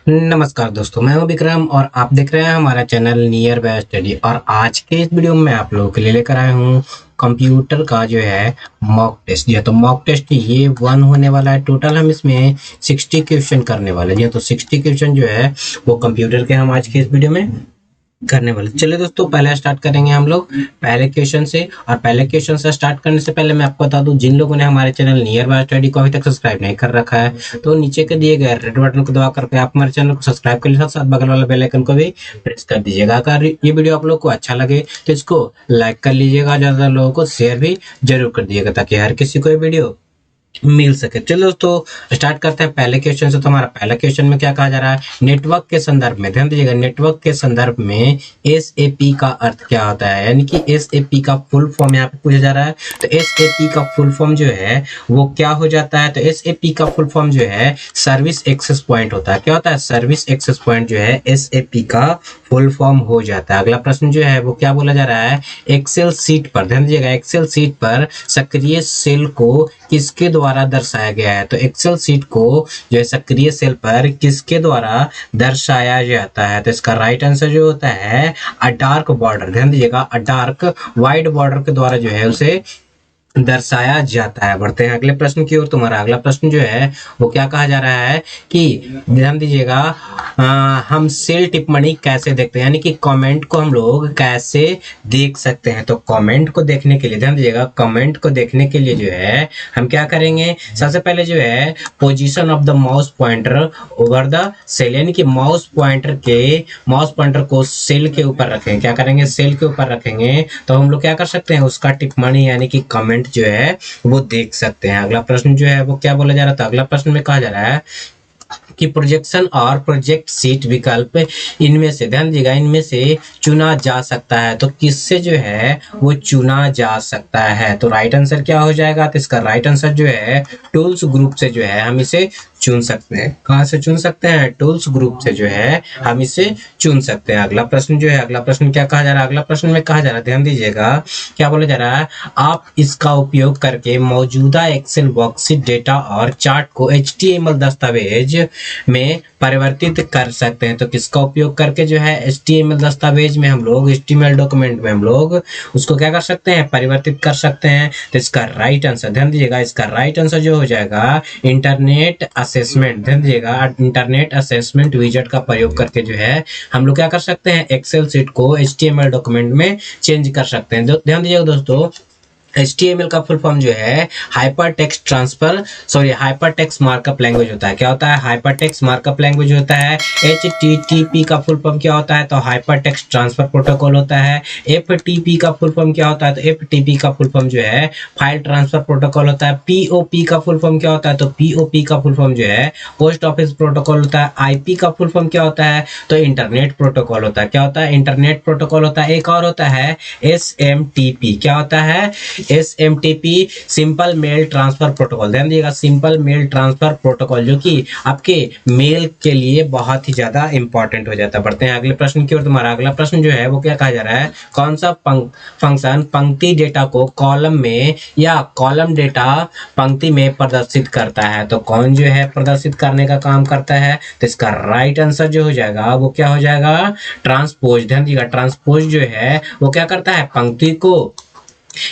नमस्कार दोस्तों, मैं हूं विक्रम और आप देख रहे हैं हमारा चैनल नियर बाय स्टडी। और आज के इस वीडियो में मैं आप लोगों के लिए लेकर आया हूं कंप्यूटर का जो है मॉक टेस्ट। जी हाँ, तो मॉक टेस्ट ये 1 होने वाला है। टोटल हम इसमें 60 क्वेश्चन करने वाले हैं। जी हाँ, तो 60 क्वेश्चन जो है वो कंप्यूटर के हम आज के इस वीडियो में करने वाले। चलिए दोस्तों, पहले स्टार्ट करेंगे हम लोग पहले क्वेश्चन से। और पहले क्वेश्चन से स्टार्ट करने से पहले मैं आपको बता दूं, जिन लोगों ने हमारे चैनल नियर बाय स्टडी को अभी तक सब्सक्राइब नहीं कर रखा है तो नीचे के दिए गए रेड बटन को दबा करके आप हमारे चैनल को सब्सक्राइब कर लीजिए, साथ साथ बगल वाला बेल आइकन को भी प्रेस कर दीजिएगा। अगर ये वीडियो आप लोग को अच्छा लगे तो इसको लाइक कर लीजिएगा, ज्यादा लोगों को शेयर भी जरूर कर दीजिएगा ताकि हर किसी को ये वीडियो मिल सके। चलो दोस्तों, स्टार्ट करते हैं पहले क्वेश्चन से। तो हमारा पहला क्वेश्चन में क्या कहा जा रहा है, नेटवर्क के संदर्भ में। ध्यान दीजिएगा, नेटवर्क के संदर्भ में एसएपी का अर्थ क्या होता है, यानी कि एसएपी का फुल फॉर्म यहाँ पे पूछा जा रहा है। तो एसएपी का फुल फॉर्म जो है वो क्या हो जाता है, तो एसएपी का फुल फॉर्म जो है सर्विस एक्सेस पॉइंट होता है। क्या होता है, सर्विस एक्सेस पॉइंट जो है एसएपी का फुल फॉर्म हो जाता है। अगला प्रश्न जो है वो क्या बोला जा रहा है, एक्सेल सीट पर। ध्यान दीजिएगा, एक्सेल सीट पर सक्रिय सेल को किसके द्वारा दर्शाया गया है। तो एक्सेल सीट को जो है सक्रिय सेल पर किसके द्वारा दर्शाया जाता है। तो इसका राइट आंसर जो होता है अ डार्क बॉर्डर। ध्यान दीजिएगा, अ डार्क वाइट बॉर्डर के द्वारा जो है उसे दर्शाया जाता है। बढ़ते हैं अगले प्रश्न की ओर। तुम्हारा अगला प्रश्न जो है वो क्या कहा जा रहा है कि ध्यान दीजिएगा, हम सेल टिप्पणी कैसे देखते हैं, यानी कि कमेंट को हम लोग कैसे देख सकते हैं। तो कमेंट को देखने के लिए ध्यान दीजिएगा, कमेंट को देखने के लिए जो है हम क्या करेंगे, सबसे पहले जो है position of the mouse pointer over the cell, यानी कि माउस पॉइंटर को सेल के ऊपर रखेंगे। क्या करेंगे, सेल के ऊपर रखेंगे तो हम लोग क्या कर सकते हैं, उसका टिप्पणी यानी कि कमेंट जो है वो देख सकते हैं। अगला प्रश्न जो है वो क्या बोला जा रहा था, अगला प्रश्न में कहा जा रहा है कि प्रोजेक्शन और प्रोजेक्ट सीट विकल्प इनमें से, ध्यान दीजिएगा, इनमें से चुना जा सकता है। तो किससे जो है वो चुना जा सकता है। तो राइट आंसर क्या हो जाएगा, तो इसका राइट आंसर जो है टूल्स ग्रुप से जो है हम इसे चुन सकते हैं। कहां से चुन सकते हैं, टूल्स ग्रुप से जो है हम इसे चुन सकते हैं। अगला प्रश्न जो है, अगला प्रश्न क्या कहा जा रहा है, अगला प्रश्न में कहा जा रहा है, ध्यान दीजिएगा क्या बोला जा रहा है, आप इसका उपयोग करके मौजूदा एक्सेल वर्कशीट डेटा और चार्ट को एचटीएमएल दस्तावेज में परिवर्तित कर सकते हैं। तो किसका उपयोग करके जो है एचटीएमएल दस्तावेज में हम लोग, एचटीएमएल डॉक्यूमेंट में हम लोग उसको क्या कर सकते हैं, परिवर्तित कर सकते हैं। तो इसका राइट आंसर, ध्यान दीजिएगा, इसका राइट आंसर जो हो जाएगा इंटरनेट असेसमेंट। ध्यान दीजिएगा, इंटरनेट असेसमेंट विजेट का प्रयोग करके जो है हम लोग क्या कर सकते हैं, एक्सेल शीट को एचटीएमएल डॉक्यूमेंट में चेंज कर सकते हैं। ध्यान दीजिएगा दोस्तों, HTML का फुल फॉर्म जो है hyper text transfer hyper text markup language होता है। क्या होता है, हाइपर टेक्स्ट मार्कअप लैंग्वेज होता है। HTTP का फुल फॉर्म क्या होता है, तो हाइपर टेक्स्ट ट्रांसफर प्रोटोकॉल होता है। FTP का फुल फॉर्म क्या होता है, तो FTP का फुल फॉर्म जो है फाइल ट्रांसफर प्रोटोकॉल होता है। POP का फुल फॉर्म क्या होता है, तो POP का फुल फॉर्म जो है पोस्ट ऑफिस प्रोटोकॉल होता है। IP का फुल फॉर्म क्या होता है, तो इंटरनेट प्रोटोकॉल होता है। क्या होता है, इंटरनेट प्रोटोकॉल होता है। एक और होता है SMTP। क्या होता है, SMTP simple mail transfer protocol. ध्यान दीजिएगा, सिंपल मेल ट्रांसफर प्रोटोकॉल जो कि आपके मेल के लिए बहुत ही ज्यादा इंपॉर्टेंट हो जाता है। बढ़ते हैं अगले प्रश्न की ओर। तुम्हारा अगला प्रश्न जो है वो क्या कहा जा रहा है, कौन सा फंक्शन पंक्ति डेटा को कॉलम में या कॉलम डेटा पंक्ति में प्रदर्शित करता है। तो कौन जो है प्रदर्शित करने का काम करता है, तो इसका राइट आंसर जो हो जाएगा वो क्या हो जाएगा, ट्रांसपोज। ध्यान दीजिएगा, ट्रांसपोज जो है वो क्या करता है, पंक्ति को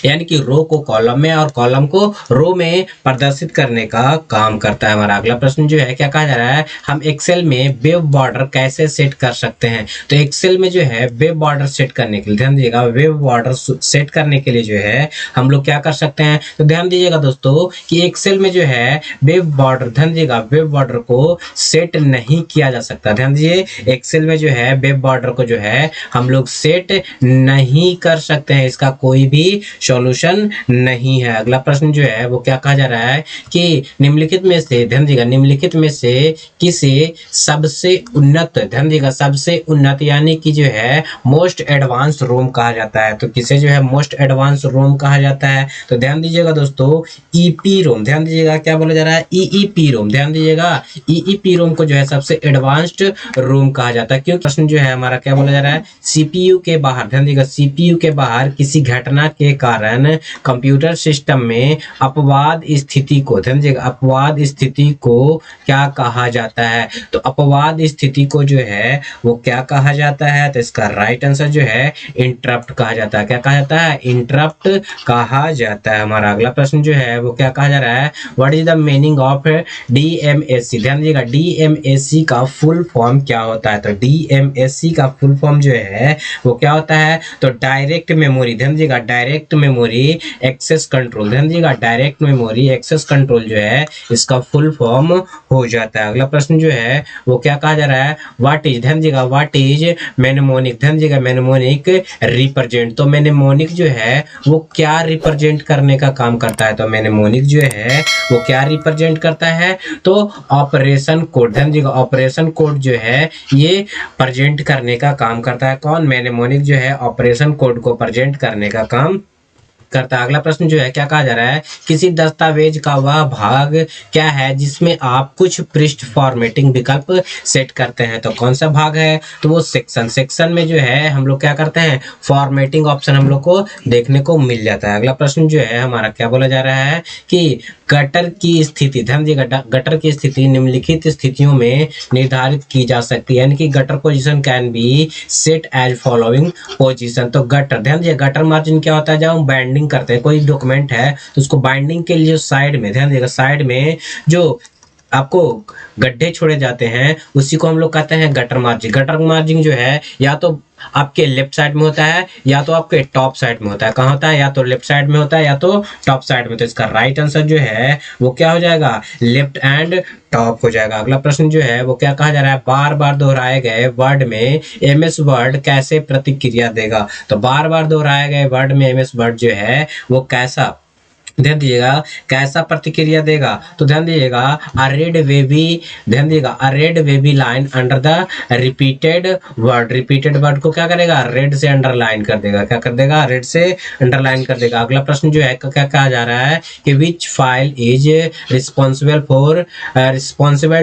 यानी कि रो को कॉलम में और कॉलम को रो में प्रदर्शित करने का काम करता है। हमारा अगला प्रश्न जो है क्या कहा जा रहा है, हम एक्सेल में वेब बॉर्डर कैसे सेट कर सकते हैं। तो एक्सेल में जो है वेब बॉर्डर सेट करने के लिए, ध्यान दीजिएगा, वेब बॉर्डर सेट करने के लिए जो है हम लोग क्या कर सकते हैं। तो ध्यान दीजिएगा दोस्तों कि एक्सेल में जो है वेब बॉर्डर, ध्यान दीजिएगा, वेब बॉर्डर को सेट नहीं किया जा सकता। ध्यान दीजिए, एक्सेल में जो है वेब बॉर्डर को जो है हम लोग सेट नहीं कर सकते हैं, इसका कोई भी सॉल्यूशन नहीं है। अगला प्रश्न जो है वो क्या कहा जा रहा है कि निम्नलिखित में से, ध्यान दीजिएगा, निम्नलिखित में से किसे सबसे उन्नत, ध्यान दीजिएगा, सबसे उन्नत यानी कि जो है मोस्ट एडवांस रोम कहा जाता है। तो किसे जो है मोस्ट एडवांस रोम कहा जाता है, तो ध्यान दीजिएगा दोस्तों ईपी रोम। ध्यान दीजिएगा क्या बोला जा रहा है, ईईपी रोम। ध्यान दीजिएगा, ईईपी रोम को जो है सबसे एडवांस्ड रोम कहा जाता है। क्योंकि प्रश्न जो है हमारा क्या बोला जा रहा है, सीपीयू के बाहर, ध्यान दीजिएगा, सीपीयू के बाहर किसी घटना के कारण कंप्यूटर सिस्टम में अपवाद स्थिति को, ध्यान दीजिएगा, अपवाद स्थिति को क्या कहा जाता है? तो अपवाद स्थिति को जो है वो क्या कहा जाता है? तो इसका राइट आंसर जो है इंटरप्ट कहा जाता है। क्या कहा जाता है? इंटरप्ट कहा जाता है। हमारा अगला प्रश्न जो है वो क्या कहा जा रहा है? What is the meaning of DMSC? ध्यान दीजिएगा, डीएमएससी का फुल फॉर्म क्या होता है? तो डीएमएससी का फुल फॉर्म जो है वो क्या होता है? तो डायरेक्ट मेमोरी, ध्यान दीजिएगा, डायरेक्ट मेमोरी एक्सेस कंट्रोल। ध्यान दीजिएगा, डायरेक्ट मेमोरी एक्सेस कंट्रोल जो है इसका फुल फॉर्म हो जाता है। अगला प्रश्न जो है वो क्या कहा जा रहा है? व्हाट इज, ध्यान दीजिएगा, व्हाट इज मेनेमोनिक? ध्यान दीजिएगा, मेनेमोनिक रिप्रेजेंट, तो मेनेमोनिक जो है वो क्या रिप्रेजेंट करने का काम करता है? तो मेनेमोनिक जो है वो क्या रिप्रेजेंट करता है? तो ऑपरेशन कोड, ध्यान दीजिएगा, ऑपरेशन कोड जो है ये प्रेजेंट करने का काम करता है। कौन? मेनेमोनिक जो है ऑपरेशन कोड को प्रेजेंट करने का काम करता है। अगला प्रश्न जो है क्या कहा जा रहा है? किसी दस्तावेज का वह भाग क्या है जिसमें आप कुछ पृष्ठ फॉर्मेटिंग विकल्प सेट करते हैं? तो कौन सा भाग है? तो वो सेक्शन, सेक्शन में जो है हम लोग क्या करते हैं? फॉर्मेटिंग ऑप्शन हम लोग को देखने को मिल जाता है। अगला प्रश्न जो है हमारा क्या बोला जा रहा है कि गटर की स्थिति, ध्यान दीजिएगा, गटर की स्थिति निम्नलिखित स्थितियों में निर्धारित की जा सकती है, यानी कि gutter position can be set as following position. तो गटर, ध्यान दीजिए, गटर मार्जिन क्या होता है? जब हम बाइंडिंग करते हैं, कोई डॉक्यूमेंट है तो उसको बाइंडिंग के लिए साइड में, ध्यान दीजिएगा, साइड में जो आपको गड्ढे छोड़े जाते हैं उसी को हम लोग कहते हैं गटर मार्जिन। गटर मार्जिन जो है या तो आपके लेफ्ट साइड में होता है या तो आपके टॉप साइड में होता है। कहाँ होता है? या तो लेफ्ट साइड में होता है या तो टॉप साइड में। तो इसका राइट आंसर जो है वो क्या हो जाएगा? लेफ्ट एंड टॉप हो जाएगा। अगला प्रश्न जो है वो क्या कहा जा रहा है? बार बार दोहराए गए वर्ड में एमएस वर्ड कैसे प्रतिक्रिया देगा? तो बार बार दोहराए गए वर्ड में एमएस वर्ड जो है वो कैसा, ध्यान दीजिएगा, कैसा प्रतिक्रिया देगा? तो ध्यान दीजिएगा, अ रेड वेवी, ध्यान दीजिएगा, a red wavy line under the repeated word, repeated word को क्या करेगा? रेड से अंडरलाइन कर देगा। क्या कर देगा? रेड से अंडरलाइन कर देगा। अगला प्रश्न जो है क्या कहा जा रहा है कि which file is responsible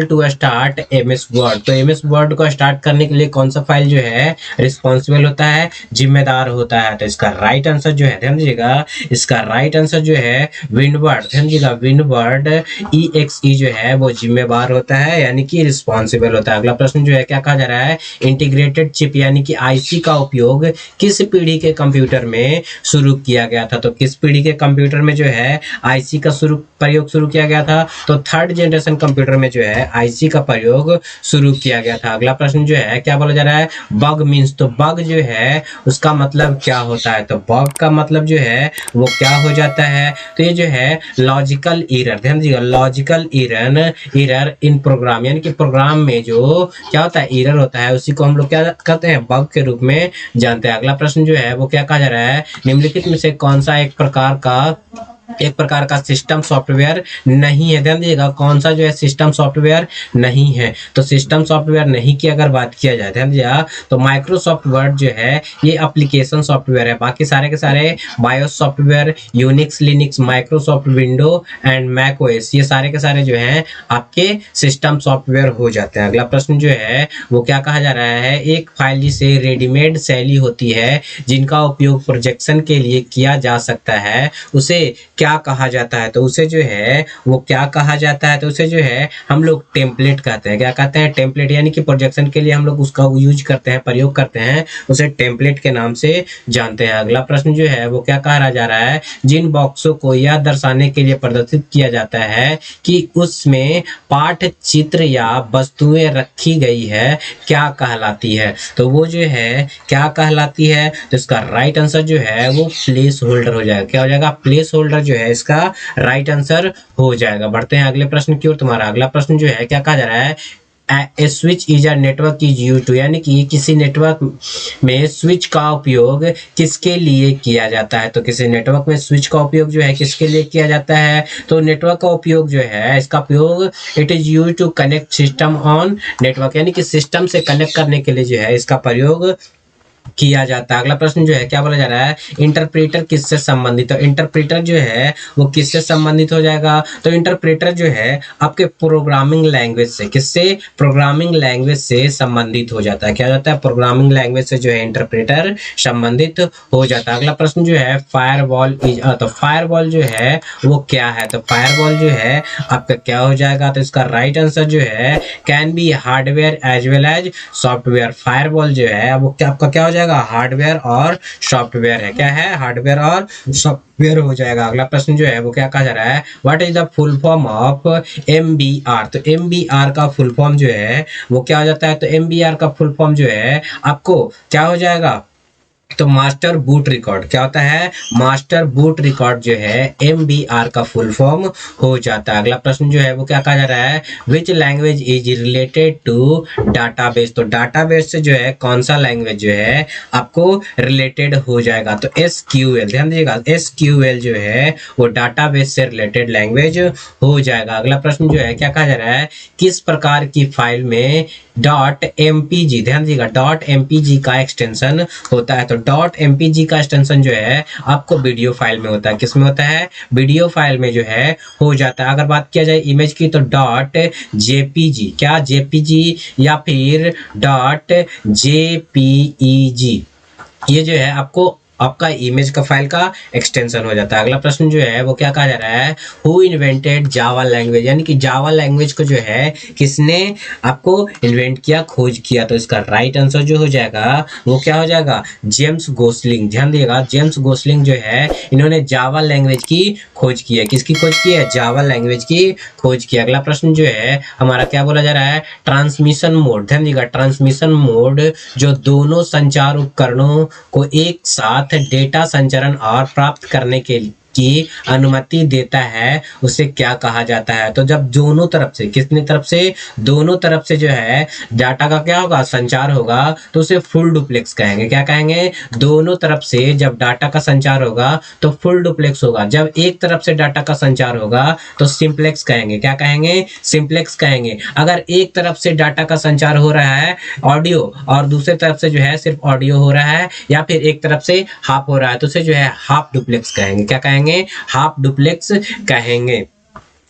to start MS Word? तो एमएस वर्ड को स्टार्ट करने के लिए कौन सा फाइल जो है रिस्पॉन्सिबल होता है, जिम्मेदार होता है? तो इसका राइट आंसर जो है, ध्यान दीजिएगा, इसका राइट आंसर जो है विंडवर्ड, ध्यान दीजिएगा, विंडवर्ड EXE जो है वो जिम्मेदार होता है, यानी कि रिस्पॉन्सिबल होता है। अगला प्रश्न जो है क्या कहा जा रहा है? इंटीग्रेटेड चिप यानी कि आईसी का उपयोग किस पीढ़ी के कंप्यूटर में शुरू किया गया था? तो किस पीढ़ी के कंप्यूटर में जो है आईसी का प्रयोग शुरू किया गया था? तो थर्ड जनरेशन कंप्यूटर में जो है आईसी का प्रयोग शुरू किया गया था। अगला प्रश्न जो है क्या बोला जा रहा है? बग मीन्स, तो बग जो है उसका मतलब क्या होता है? तो बग का मतलब जो है वो क्या हो जाता है? तो ये जो है लॉजिकल एरर, ध्यान दीजिएगा, लॉजिकल एरर इन प्रोग्राम, यानी कि प्रोग्राम में जो क्या होता है? एरर होता है, उसी को हम लोग क्या कहते हैं? बग के रूप में जानते हैं। अगला प्रश्न जो है वो क्या कहा जा रहा है? निम्नलिखित में से कौन सा एक प्रकार का सिस्टम सॉफ्टवेयर नहीं है? ध्यान दीजिएगा, कौन सा जो है सिस्टम सॉफ्टवेयर नहीं है? तो सिस्टम सॉफ्टवेयर नहीं की अगर बात किया जाए, ध्यान दीजिएगा, तो माइक्रोसॉफ्ट वर्ड जो है ये एप्लीकेशन सॉफ्टवेयर है। बाकी सारे के सारे BIOS software, Unix, Linux, Microsoft window and Mac OS, ये सारे के सारे जो हैं आपके सिस्टम सॉफ्टवेयर हो जाते हैं। अगला प्रश्न जो है वो क्या कहा जा रहा है? एक फाइल जिसे रेडीमेड शैली होती है जिनका उपयोग प्रोजेक्शन के लिए किया जा सकता है उसे क्या कहा जाता है? तो उसे जो है वो क्या कहा जाता है? तो उसे जो है हम लोग टेम्पलेट कहते हैं। क्या कहते हैं? टेम्पलेट, यानी कि प्रोजेक्शन के लिए हम लोग उसका यूज करते हैं, प्रयोग करते हैं, उसे टेम्पलेट के नाम से जानते हैं। अगला प्रश्न जो है वो क्या कहा जा रहा है? जिन बॉक्सों को यह दर्शाने के लिए प्रदर्शित किया जाता है कि उसमें पाठ चित्र या वस्तुएं रखी गई है क्या कहलाती है? तो वो जो है क्या कहलाती है? तो इसका राइट आंसर जो है वो प्लेस होल्डर हो जाएगा। क्या हो जाएगा? प्लेस होल्डर जो है इसका राइट आंसर हो जाएगा। बढ़ते हैं अगले प्रश्न की ओर। तुम्हारा अगला प्रश्न जो है क्या कहा जा रहा है? A switch is a network is used to, यानी कि किसी नेटवर्क में स्विच का उपयोग किसके लिए किया जाता है? तो किसी नेटवर्क में स्विच का उपयोग जो है किसके लिए किया जाता है? तो नेटवर्क का उपयोग जो है इसका उपयोग it is use to connect system on network, यानी कि सिस्टम से कनेक्ट करने के लिए जो है इसका प्रयोग किया जाता है। अगला प्रश्न जो है क्या बोला जा रहा है, इंटरप्रेटर किससे संबंधित है। इंटरप्रेटर जो है वो किससे संबंधित हो जाएगा, तो इंटरप्रेटर जो है आपके प्रोग्रामिंग लैंग्वेज से, किससे, प्रोग्रामिंग लैंग्वेज से संबंधित हो जाता है। क्या हो जाता है, प्रोग्रामिंग लैंग्वेज से जो है इंटरप्रेटर संबंधित हो जाता है। अगला प्रश्न जो है फायरवॉल इज, तो फायरवॉल जो है वो क्या है, तो फायरवॉल जो है आपका क्या हो जाएगा, तो इसका राइट आंसर जो है can be hardware as well as software. Firewall जो है वो क्या आपका क्या हो जाएगा, हार्डवेयर और सॉफ्टवेयर है। क्या है, हार्डवेयर और सॉफ्टवेयर हो जाएगा। अगला प्रश्न जो है वो क्या कहा जा रहा है, what is the full form of MBR। तो MBR का फुल फॉर्म जो है वो क्या हो जाता है, तो MBR का फुल फॉर्म जो है आपको क्या हो जाएगा, तो मास्टर बूट रिकॉर्ड। क्या होता है, मास्टर बूट रिकॉर्ड जो है MBR का फुल फॉर्म हो जाता है। अगला प्रश्न जो है वो क्या कहा जा रहा है, which language is related to database. तो डाटाबेस से जो है कौन सा लैंग्वेज जो है आपको रिलेटेड हो जाएगा, तो SQL। ध्यान दीजिएगा, SQL जो है वो डाटाबेस से रिलेटेड लैंग्वेज हो जाएगा। अगला प्रश्न जो है क्या कहा जा रहा है, किस प्रकार की फाइल में .mpg, ध्यान दीजिएगा .mpg का एक्सटेंशन होता है। तो .mpg का एक्सटेंशन जो है आपको वीडियो फाइल में होता है। किस में होता है, वीडियो फाइल में जो है हो जाता है। अगर बात किया जाए इमेज की तो .jpg, क्या JPG या फिर .jpeg, ये जो है आपको आपका इमेज का फाइल का एक्सटेंशन हो जाता है। अगला प्रश्न जो है वो क्या कहा जा रहा है, हु इन्वेंटेड जावा लैंग्वेज, यानी कि जावा लैंग्वेज को जो है किसने आपको इन्वेंट किया, खोज किया। तो इसका राइट आंसर जो हो जाएगा वो क्या हो जाएगा, जेम्स गोसलिंग। ध्यान दिएगा, जेम्स गोसलिंग जो है इन्होंने जावा लैंग्वेज की खोज की है। किसकी खोज की है, जावा लैंग्वेज की खोज की। अगला प्रश्न जो है हमारा क्या बोला जा रहा है, ट्रांसमिशन मोड। ध्यान दिएगा, ट्रांसमिशन मोड जो दोनों संचार उपकरणों को एक साथ डेटा संचरण और प्राप्त करने के की अनुमति देता है उसे क्या कहा जाता है। तो जब दोनों तरफ से, कितनी तरफ से, दोनों तरफ से जो है डाटा का क्या होगा, संचार होगा, तो उसे फुल डुप्लेक्स कहेंगे। क्या कहेंगे, दोनों तरफ से जब डाटा का संचार होगा तो फुल डुप्लेक्स होगा। जब एक तरफ से डाटा का संचार होगा तो सिंप्लेक्स कहेंगे। क्या कहेंगे, सिंप्लेक्स कहेंगे। अगर एक तरफ से डाटा का संचार हो रहा है ऑडियो और दूसरे तरफ से जो है सिर्फ ऑडियो हो रहा है, या फिर एक तरफ से हाफ हो रहा है, तो उसे जो है हाफ डुप्लेक्स कहेंगे। क्या कहेंगे, हाफ डुप्लेक्स कहेंगे।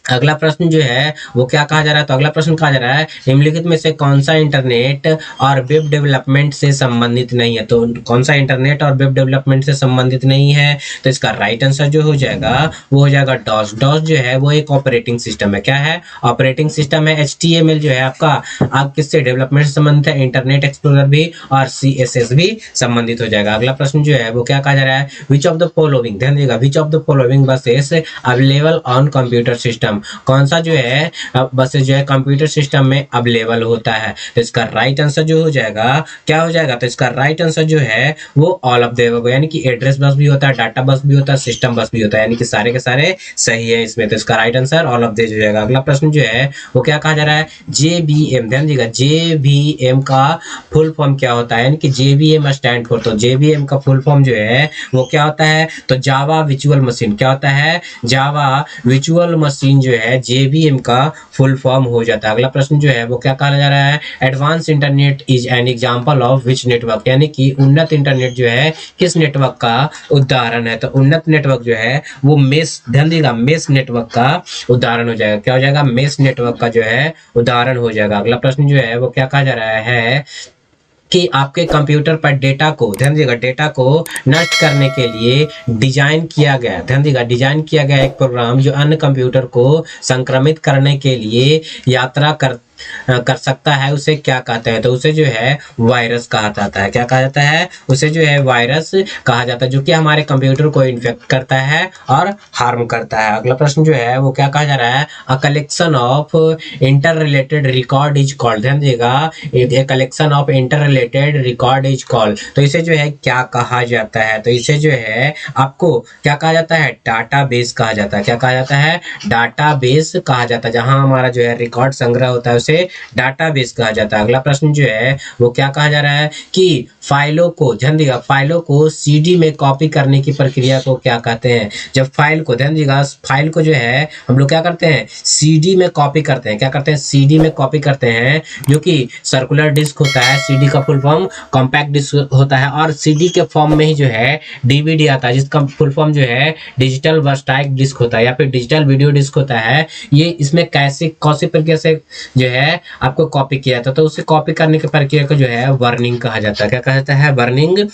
अगला प्रश्न जो है वो क्या कहा जा रहा है, तो अगला प्रश्न कहा जा रहा है निम्नलिखित में से कौन सा इंटरनेट और वेब डेवलपमेंट से संबंधित नहीं है। तो कौन सा इंटरनेट और वेब डेवलपमेंट से संबंधित नहीं है, तो इसका राइट आंसर जो हो जाएगा वो हो जाएगा डॉस। डॉस जो है वो एक ऑपरेटिंग सिस्टम है। क्या है, ऑपरेटिंग सिस्टम है। HTML जो है आपका आप किससे डेवलपमेंट से संबंधित है, इंटरनेट एक्सप्लोरर भी और CSS भी संबंधित हो जाएगा। अगला प्रश्न जो है वो क्या कहा जा रहा है, विच ऑफ द फॉलोइंग, ध्यान दीजिएगा, which of the following buses available on computer system, कौन सा जो है बस जो है कंप्यूटर सिस्टम में अवेलेबल होता है। तो इसका राइट आंसर जो हो जाएगा क्या हो जाएगा, तो इसका राइट आंसर जो है वो ऑल ऑफ द अबव, यानी कि एड्रेस बस भी होता है, डाटा बस भी होता है, सिस्टम बस भी होता है, यानी कि सारे के सारे सही है इसमें। तो इसका right answer all of this हो जाएगा। अगला प्रश्न जो है वो क्या कहा जा रहा है, JVM, ध्यान दीजिएगा, JVM का फुल फॉर्म क्या होता है, यानी कि JVM स्टैंड फॉर, तो JVM का फुल फॉर्म जो है वो क्या होता है, तो जावा विजुअल मशीन। क्या होता है, जावा विजुअल मशीन जो है JVM का फुल फॉर्म हो जाता है। अगला प्रश्न जो है वो क्या कहा जा रहा है, advance internet is an example of which network, यानी कि उन्नत इंटरनेट जो है किस नेटवर्क का उदाहरण है। तो उन्नत नेटवर्क जो है वो मेश, ध्यान दीजिएगा, मेश नेटवर्क का उदाहरण हो जाएगा। क्या हो जाएगा, मेश नेटवर्क का जो है उदाहरण हो जाएगा। अगला प्रश्न जो है वो क्या कहा जा रहा है कि आपके कंप्यूटर पर डेटा को, ध्यान दीजिएगा, डेटा को नष्ट करने के लिए डिजाइन किया गया, ध्यान दीजिएगा, डिजाइन किया गया एक प्रोग्राम जो अन्य कंप्यूटर को संक्रमित करने के लिए यात्रा कर सकता है, उसे क्या कहते हैं, तो उसे जो है वायरस कहा जाता है। क्या कहा जाता है, उसे जो है वायरस कहा जाता है, जो कि हमारे कंप्यूटर को इन्फेक्ट करता है और हार्म करता है। अगला प्रश्न जो है वो क्या कहा जा रहा है, a collection of inter related record is called, ध्यान दीजिएगा, a collection of inter related record is called, तो इसे जो है क्या कहा जाता है, तो इसे जो है आपको क्या कहा जाता है, डाटाबेस कहा जाता है। क्या कहा जाता है, डाटाबेस कहा जाता है। जहां हमारा जो है रिकॉर्ड संग्रह होता है उसे डाटाबेस कहा जाता है। अगला प्रश्न जो है वो क्या कहा जा रहा है कि फाइलों को, ध्यान दीजिएगा, फाइलों को सीडी में कॉपी करने की प्रक्रिया को क्या कहते हैं। जब फाइल को, ध्यान दीजिएगा, फाइल को जो है हम लोग क्या करते हैं, सीडी में कॉपी करते हैं। क्या करते हैं, सीडी में कॉपी करते हैं, जो कि सर्कुलर डिस्क होता है। सीडी का फुल फॉर्म कॉम्पैक्ट डिस्क होता है, और सीडी के फॉर्म में ही जो है डीवीडी आता है, जिसका फुल फॉर्म जो है डिजिटल वर्सटाइल डिस्क होता है या फिर डिजिटल वीडियो डिस्क होता है। ये इसमें कैसे कौन सी प्रक्रिया से जो है आपको कॉपी किया था, तो उसे कॉपी करने की प्रक्रिया को जो है बर्निंग कहा जाता है। क्या कहा जाता है, बर्निंग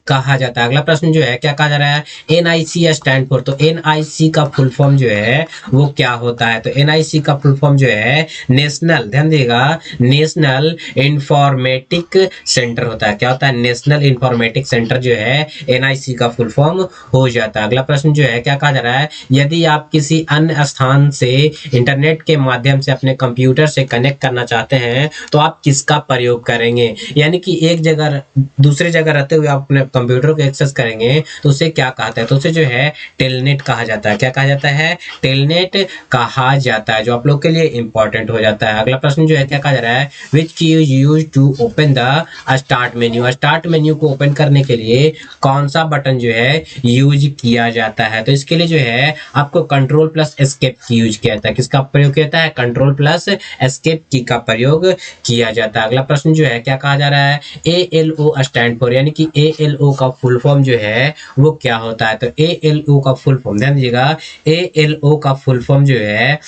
कहा जाता है। अगला प्रश्न जो है क्या कहा जा रहा है, एनआईसी स्टैंड फॉर, तो एनआईसी का फुल फॉर्म जो है वो क्या होता है, तो एनआईसी का फुल फॉर्म जो है नेशनल, ध्यान देगा, नेशनल इंफॉर्मेटिक सेंटर होता है। क्या होता है, नेशनल इंफॉर्मेटिक सेंटर जो है एनआईसी का फुल फॉर्म हो जाता है। अगला प्रश्न जो है क्या कहा जा रहा है, यदि आप किसी अन्य स्थान से इंटरनेट के माध्यम से अपने कंप्यूटर से कनेक्ट करना चाहते हैं तो आप किसका प्रयोग करेंगे। यानी कि एक जगह दूसरे जगह रहते हुए आप अपने कंप्यूटर को एक्सेस करेंगे तो उसे क्या कहता है, तो उसे जो है टेलनेट कहा जाता है। क्या कहा जाता है, टेलनेट कहा जाता है, जो आप लोग के लिए इंपॉर्टेंट हो जाता है। अगला प्रश्न जो है क्या कहा जा रहा है, which key use to open the start menu, start menu को ओपन करने के लिए कौन सा बटन जो है यूज किया जाता है, तो इसके लिए जो है आपको कंट्रोल प्लस एस्केप की यूज किया जाता है। किसका प्रयोग किया जाता है, कंट्रोल प्लस एस्केप की का प्रयोग किया जाता है। अगला प्रश्न जो है क्या कहा जा रहा है, ALO स्टैंड फॉर, यानी कि ALO का फुल फॉर्म जो है वो क्या होता है, तो ALO का फुल फॉर्म ध्यान दीजिएगा, ALO का फुल फॉर्म जो है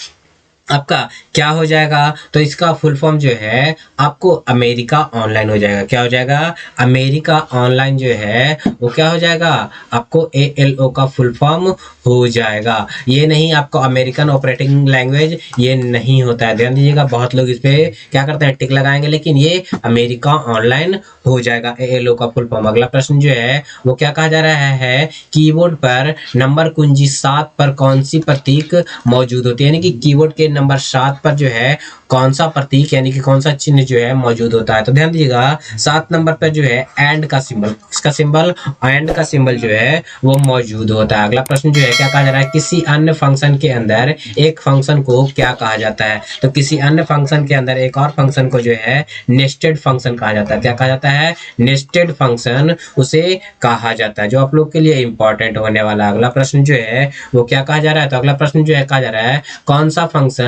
आपका क्या हो जाएगा, तो इसका फुल फॉर्म जो है आपको अमेरिका ऑनलाइन हो जाएगा। क्या हो जाएगा, अमेरिका ऑनलाइन जो है वो क्या हो जाएगा, आपको ALO का फुल फॉर्म हो जाएगा। ये नहीं आपको अमेरिकन ऑपरेटिंग लैंग्वेज, ये नहीं होता है, ध्यान दीजिएगा। बहुत लोग इस पे क्या करते हैं, टिक लगाएंगे, लेकिन ये अमेरिका ऑनलाइन हो जाएगा ALO का फुल फॉर्म। अगला प्रश्न जो है वो क्या कहा जा रहा है, कीबोर्ड पर नंबर कुंजी 7 पर कौन सी प्रतीक मौजूद होती है, यानी कि कीबोर्ड के नंबर 7 पर जो है कौन सा प्रतीक यानी कि कौन सा चिन्ह जो है मौजूद होता है, तो ध्यान दीजिएगा 7 नंबर पर जो है एंड का सिंबल, इसका सिंबल एंड का सिंबल जो है वो मौजूद होता है। अगला प्रश्न जो है क्या कहा जा रहा है, किसी अन्य फंक्शन के अंदर एक फंक्शन को क्या कहा जाता है, तो किसी अन्य फंक्शन के अंदर एक और फंक्शन को जो है नेस्टेड फंक्शन कहा जाता है। क्या कहा जाता है, नेस्टेड फंक्शन उसे कहा जाता है, जो आप लोग के लिए इंपॉर्टेंट होने वाला। अगला प्रश्न जो है वो क्या कहा जा रहा है, तो अगला प्रश्न जो है कहा जा रहा है कौन सा फंक्शन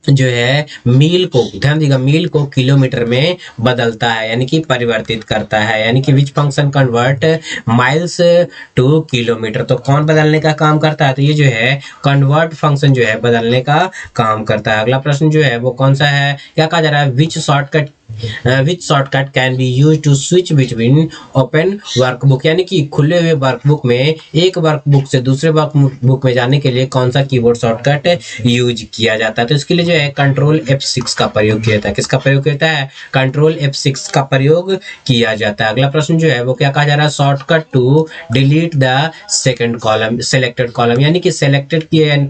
जो है मील को, ध्यान दीजिएगा, मील को किलोमीटर में बदलता है, यानी कि परिवर्तित करता है, यानी कि which function convert miles two kilometre, तो कौन बदलने का काम करता है, तो ये जो है कन्वर्ट फंक्शन जो है बदलने का काम करता है। अगला प्रश्न जो है वो कौन सा है, क्या कहा जा रहा है, which shortcut can be use to switch between open workbook, यानी कि खुले हुए वर्कबुक में एक वर्कबुक से दूसरे वर्कबुक में जाने के लिए कौन सा कीबोर्ड शॉर्टकट यूज किया जाता है, तो इसके लिए जो है कंट्रोल F6 का प्रयोग किया जाता है। किसका प्रयोग किया जाता है, कंट्रोल F6 का प्रयोग किया जाता है। अगला प्रश्न जो है वो क्या कहा जा रहा है, shortcut to delete the second column, selected column, यानी कि सिलेक्टेड किए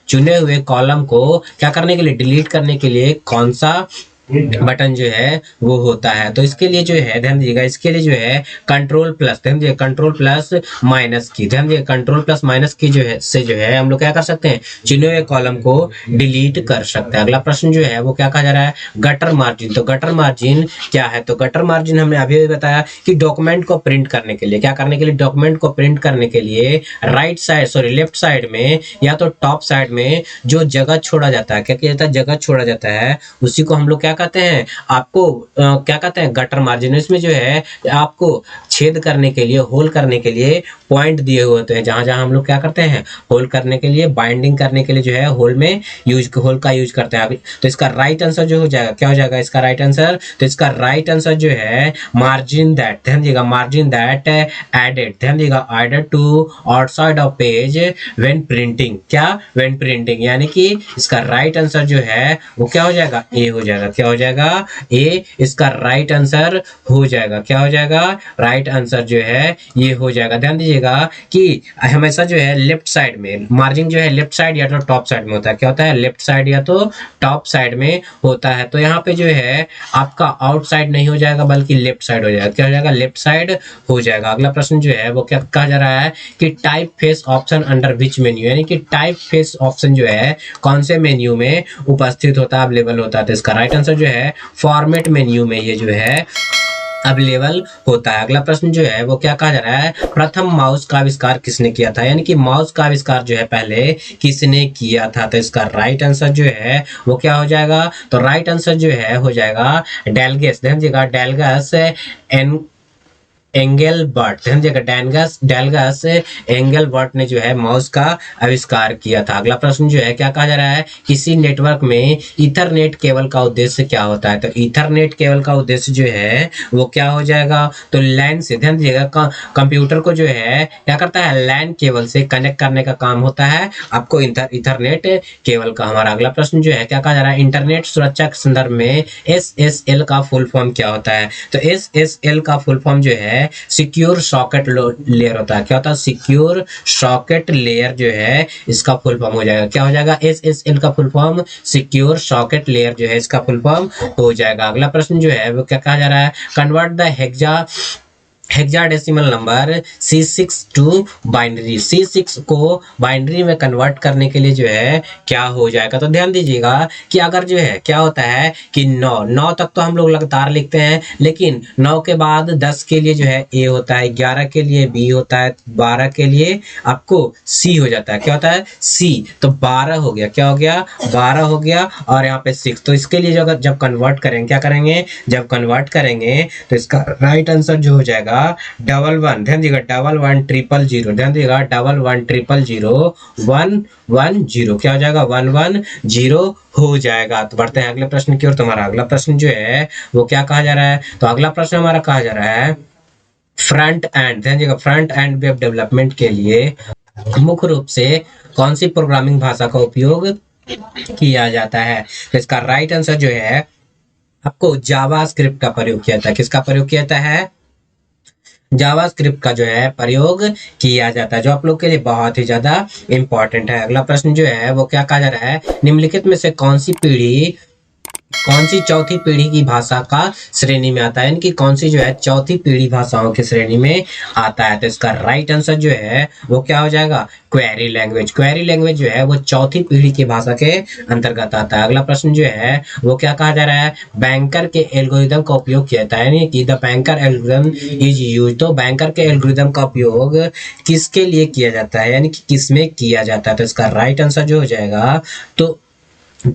चुने हुए कॉलम को क्या करने के लिए, डिलीट करने के लिए कौन सा बटन जो है वो होता है, तो इसके लिए जो है ध्यान दीजिएगा, इसके लिए जो है कंट्रोल प्लस, ध्यान दीजिए, कंट्रोल प्लस माइनस की, ध्यान दीजिए, कंट्रोल प्लस माइनस की जो है से जो है हम लोग क्या कर सकते हैं, चुने हुए कॉलम को डिलीट कर सकते हैं। अगला प्रश्न जो है वो क्या कहा जा रहा है, गटर मार्जिन, तो गटर मार्जिन क्या है, तो गटर मार्जिन हमने अभी भी बताया कि डॉक्यूमेंट को प्रिंट करने के लिए, क्या करने के लिए, डॉक्यूमेंट को प्रिंट करने के लिए right side, sorry left side में या तो टॉप साइड में जो जगह छोड़ा जाता है, क्या किया जाता है, जगह छोड़ा जाता है, उसी को हम लोग क्या कहते हैं, आपको क्या कहते हैं, गटर मार्जिन। इसमें जो है आपको छेद करने के लिए, होल करने के लिए पॉइंट दिए हुए होते हैं, जहां जहां हम लोग क्या करते हैं, होल करने के लिए, बाइंडिंग करने के लिए जो है होल का यूज करते हैं। तो इसका राइट आंसर जो हो जाएगा, क्या हो जाएगा इसका राइट आंसर, तो इसका राइट आंसर जो है मार्जिन दैट, ध्यान दीजिएगा, मार्जिन दैट एडेड, ध्यान दीजिएगा, added to outside of page when printing, क्या, व्हेन प्रिंटिंग, यानी कि इसका राइट आंसर जो है वो क्या हो जाएगा, ए हो जाएगा। क्या क्या हो जाएगा, ए इसका राइट आंसर हो जाएगा। क्या हो जाएगा, राइट आंसर जो है ये हो जाएगा। ध्यान दीजिएगा कि हमेशा जो है लेफ्ट साइड में मार्जिन जो है लेफ्ट साइड या तो टॉप साइड में होता है। क्या होता है, लेफ्ट साइड या तो टॉप साइड में होता है। तो यहाँ पे जो है आपका आउटसाइड नहीं हो जाएगा बल्कि लेफ्ट साइड हो जाएगा। क्या हो जाएगा, लेफ्ट साइड हो जाएगा। अगला प्रश्न जो है वो क्या कहा जा रहा है कि type face option under which menu, यानी कि टाइप फेस ऑप्शन जो है कौन से मेन्यू में उपस्थित होता है, अवेलेबल होता है। तो इसका राइट आंसर जो है फॉर्मेट मेन्यू में ये जो है अवेलेबल होता है। अगला प्रश्न जो है वो क्या कहा जा रहा है, प्रथम माउस का आविष्कार किसने किया था, यानी कि माउस का आविष्कार जो है पहले किसने किया था। तो इसका राइट आंसर जो है वो क्या हो जाएगा, तो राइट आंसर जो है हो जाएगा डेलगेस। ध्यान दीजिएगा, डेलगस एन एंगलबर्ट, ध्यान दीजिएगा, डेलगस डेलगस एंगलबर्ट ने जो है माउस का आविष्कार किया था। अगला प्रश्न जो है क्या कहा जा रहा है, किसी नेटवर्क में ईथरनेट केबल का उद्देश्य क्या होता है। तो ईथरनेट केबल का उद्देश्य जो है वो क्या हो जाएगा, तो लैन से, ध्यान दीजिएगा, कंप्यूटर को जो है क्या करता है, लैन केबल से कनेक्ट करने का काम होता है आपको ईथरनेट केबल का। हमारा अगला प्रश्न जो है क्या कहा जा रहा है, इंटरनेट सुरक्षा के संदर्भ में SSL का फुल फॉर्म क्या होता है। तो SSL का फुल फॉर्म जो है सिक्योर सॉकेट लेयर होता है। क्या होता है, सिक्योर सॉकेट लेयर जो है इसका फुल फॉर्म हो जाएगा। क्या हो जाएगा, SSL का full form secure socket layer जो है इसका फुल फॉर्म हो जाएगा। अगला प्रश्न जो है वो क्या कहा जा रहा है, convert the hexadecimal number C6 to binary, C6 को बाइनरी में कन्वर्ट करने के लिए जो है क्या हो जाएगा। तो ध्यान दीजिएगा कि अगर जो है क्या होता है कि 9 तक तो हम लोग लगातार लिखते हैं, लेकिन 9 के बाद 10 के लिए जो है A होता है, 11 के लिए B होता है, 12 के लिए आपको C हो जाता है। क्या होता है, C। तो 12 हो गया, क्या हो गया, 12 हो गया, और यहाँ पे 6। तो इसके लिए जब कन्वर्ट करेंगे, क्या करेंगे, जब कन्वर्ट करेंगे तो इसका राइट आंसर जो हो जाएगा 11, ध्यान दीजिएगा, 110000, ध्यान दीजिएगा, 11000110, क्या हो जाएगा, 110 हो जाएगा। तो बढ़ते हैं अगले प्रश्न की ओर। तुम्हारा अगला प्रश्न जो है वो क्या कहा जा रहा है, तो अगला प्रश्न हमारा कहा जा रहा है फ्रंट एंड, ध्यान दीजिएगा, फ्रंट एंड वेब डेवलपमेंट के लिए मुख्य रूप से कौन सी प्रोग्रामिंग भाषा का उपयोग किया जाता है। तो इसका राइट आंसर जो है आपको जावास्क्रिप्ट का प्रयोग किया जाता है। किसका प्रयोग किया जाता है, जावास्क्रिप्ट का जो है प्रयोग किया जाता है, जो आप लोग के लिए बहुत ही ज्यादा इंपॉर्टेंट है। अगला प्रश्न जो है वो क्या कहा जा रहा है, निम्नलिखित में से कौन सी चौथी पीढ़ी की भाषा का श्रेणी में आता है, यानी कि कौन सी जो है चौथी पीढ़ी भाषाओं की श्रेणी में आता है। तो इसका राइट आंसर जो है वो क्या हो जाएगा, क्वेरी लैंग्वेज। क्वेरी लैंग्वेज जो है वो चौथी पीढ़ी की भाषा के अंतर्गत आता है। अगला प्रश्न जो है वो क्या कहा जा रहा है, बैंकर के एल्गोरिदम का उपयोग किया जाता है, यानी कि the banker algorithm is use. तो बैंकर के एल्गोरिदम का उपयोग किसके लिए किया जाता है, यानी कि किसमें किया जाता है। तो इसका राइट आंसर जो हो जाएगा,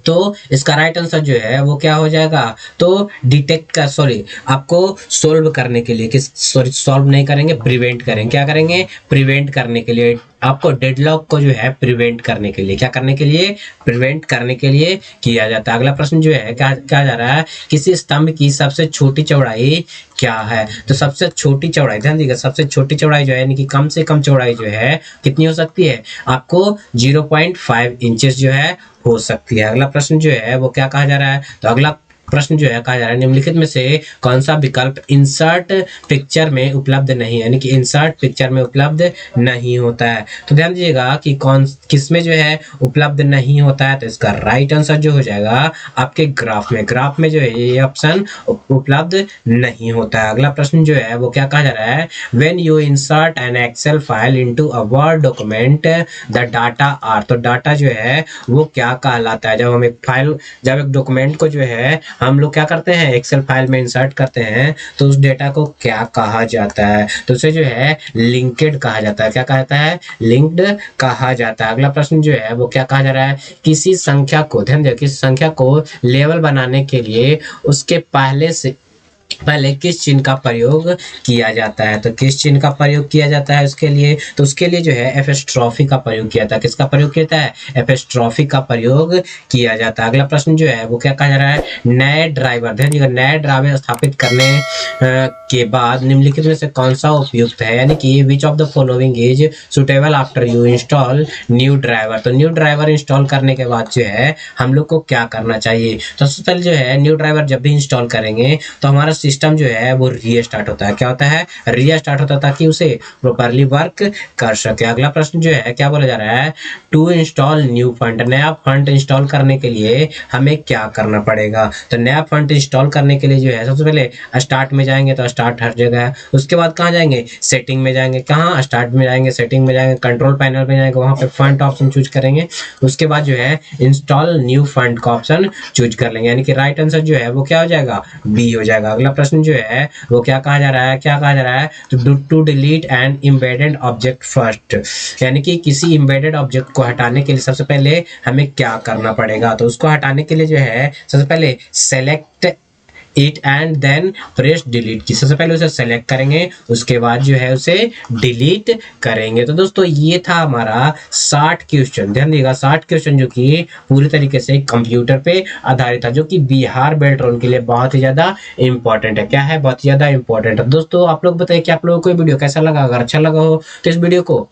तो इसका राइट आंसर जो है वो क्या हो जाएगा, तो डिटेक्ट का, सॉरी, आपको सोल्व करने के लिए, किस, सॉरी, सॉल्व नहीं करेंगे, प्रिवेंट करेंगे। क्या करेंगे, प्रिवेंट करने के लिए, आपको डेडलॉक को जो है प्रिवेंट करने के लिए, क्या करने के लिए, प्रिवेंट करने के लिए किया जाता है। अगला प्रश्न जो है क्या जा रहा है, किसी स्तंभ की सबसे छोटी चौड़ाई क्या है। तो सबसे छोटी चौड़ाई, ध्यान दीजिएगा, सबसे छोटी चौड़ाई जो है, यानी कि कम से कम चौड़ाई जो है कितनी हो सकती है, आपको 0.5 इंचेस जो है हो सकती है। अगला प्रश्न जो है वो क्या कहा जा रहा है, तो अगला प्रश्न जो है कहा जा रहा है, निम्नलिखित में से कौन सा विकल्प इंसर्ट पिक्चर में उपलब्ध नहीं है, यानी कि इंसर्ट पिक्चर में उपलब्ध नहीं होता है। तो ध्यान दीजिएगा कि कौन किस में जो है उपलब्ध नहीं होता है। तो इसका राइट आंसर जो हो जाएगा आपके ग्राफ में जो है ये ऑप्शन उपलब्ध नहीं होता है। अगला प्रश्न जो है वो क्या कहा जा रहा है, when you insert an Excel file into a Word document the data are. तो डाटा जो है वो क्या कहलाता है, जब हम जब एक डॉक्यूमेंट को जो है हम लोग क्या करते हैं, एक्सेल फाइल में इंसर्ट करते हैं, तो उस डेटा को क्या कहा जाता है, तो उसे जो है लिंक्ड कहा जाता है। क्या कहता है, लिंक्ड कहा जाता है। अगला प्रश्न जो है वो क्या कहा जा रहा है, किसी संख्या को, ध्यान दीजिए, किसी संख्या को लेवल बनाने के लिए उसके पहले से पहले किस चिन्ह का प्रयोग किया जाता है, तो किस चिन्ह का प्रयोग किया जाता है उसके लिए, तो उसके लिए जो है एपिस्ट्रॉफी का प्रयोग किया जाता है। किसका प्रयोग किया जाता है, एपिस्ट्रॉफी का प्रयोग किया जाता है। अगला प्रश्न जो है वो क्या कहा जा रहा है, नए ड्राइवर, ध्यान दीजिएगा, नए ड्राइवर स्थापित करने के बाद निम्नलिखित में से कौन सा उपयुक्त है, यानी कि which of the following is suitable after you install new driver. तो न्यू ड्राइवर इंस्टॉल करने के बाद जो है हम लोग को क्या करना चाहिए, तो सबसे पहले जो है न्यू ड्राइवर जब भी इंस्टॉल करेंगे तो हमारा सिस्टम जो है वो रीस्टार्ट होता है। क्या होता है, रीस्टार्ट होता है, ताकि उसे प्रॉपर्ली वर्क कर सके। अगला प्रश्न जो है क्या बोला जा रहा है, टू इंस्टॉल न्यू फंड, नया फंड इंस्टॉल करने के लिए हमें क्या करना पड़ेगा। तो नया फंड इंस्टॉल करने के लिए जो है सबसे पहले स्टार्ट में जाएंगे, तो स्टार्ट हर जगह है। उसके बाद कहाँ जाएंगे, सेटिंग में जाएंगे, कहाँ स्टार्ट में जाएंगे, सेटिंग में जाएंगे, कंट्रोल पैनल में जाएंगे, वहां पे फंड ऑप्शन चूज करेंगे। उसके बाद जो है इंस्टॉल न्यू फंड का ऑप्शन चूज कर लेंगे, यानी कि राइट आंसर जो है वो क्या हो जाएगा, बी हो जाएगा। अगला प्रश्न जो है वो क्या कहा जा रहा है, क्या कहा जा रहा है, to delete an embedded object first, यानी कि किसी एम्बेडेड ऑब्जेक्ट को हटाने के लिए सबसे पहले हमें क्या करना पड़ेगा। तो उसको हटाने के लिए जो है सबसे पहले select it and then press delete key, सबसे पहले उसे सेलेक्ट करेंगे, उसके बाद जो है उसे डिलीट करेंगे। तो दोस्तों ये था हमारा 60 क्वेश्चन, ध्यान दीजिएगा 60 क्वेश्चन जो कि पूरी तरीके से कंप्यूटर पे आधारित था, जो कि बिहार बेल्ट्रॉन के लिए बहुत ही ज्यादा इंपॉर्टेंट है। क्या है, बहुत ही ज्यादा इंपॉर्टेंट है। दोस्तों आप लोग बताइए कि आप लोगों को ये वीडियो कैसा लगा, अगर अच्छा लगा हो तो इस वीडियो को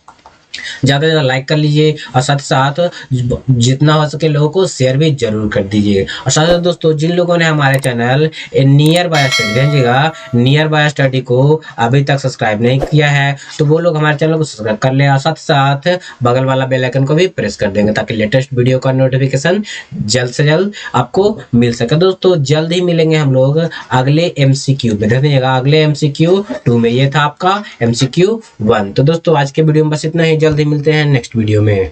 ज़्यादा से ज़्यादा लाइक कर लीजिए और साथ साथ जितना हो सके लोगों को शेयर भी जरूर कर दीजिए। और साथ साथ दोस्तों जिन लोगों ने हमारे चैनल नियर बाय स्टडी, ध्यान नियर बाय स्टडी को अभी तक सब्सक्राइब नहीं किया है तो वो लोग हमारे चैनल को सब्सक्राइब कर ले और साथ साथ बगल वाला बेल आइकन को भी प्रेस कर देंगे, ताकि लेटेस्ट वीडियो का नोटिफिकेशन जल्द से जल्द आपको मिल सके। दोस्तों जल्द ही मिलेंगे हम लोग अगले MCQ में, ध्यान दीजिएगा अगले MCQ 2 में। ये था आपका MCQ 1। तो दोस्तों आज के वीडियो में बस इतना ही, जल्द ही मिलते हैं नेक्स्ट वीडियो में।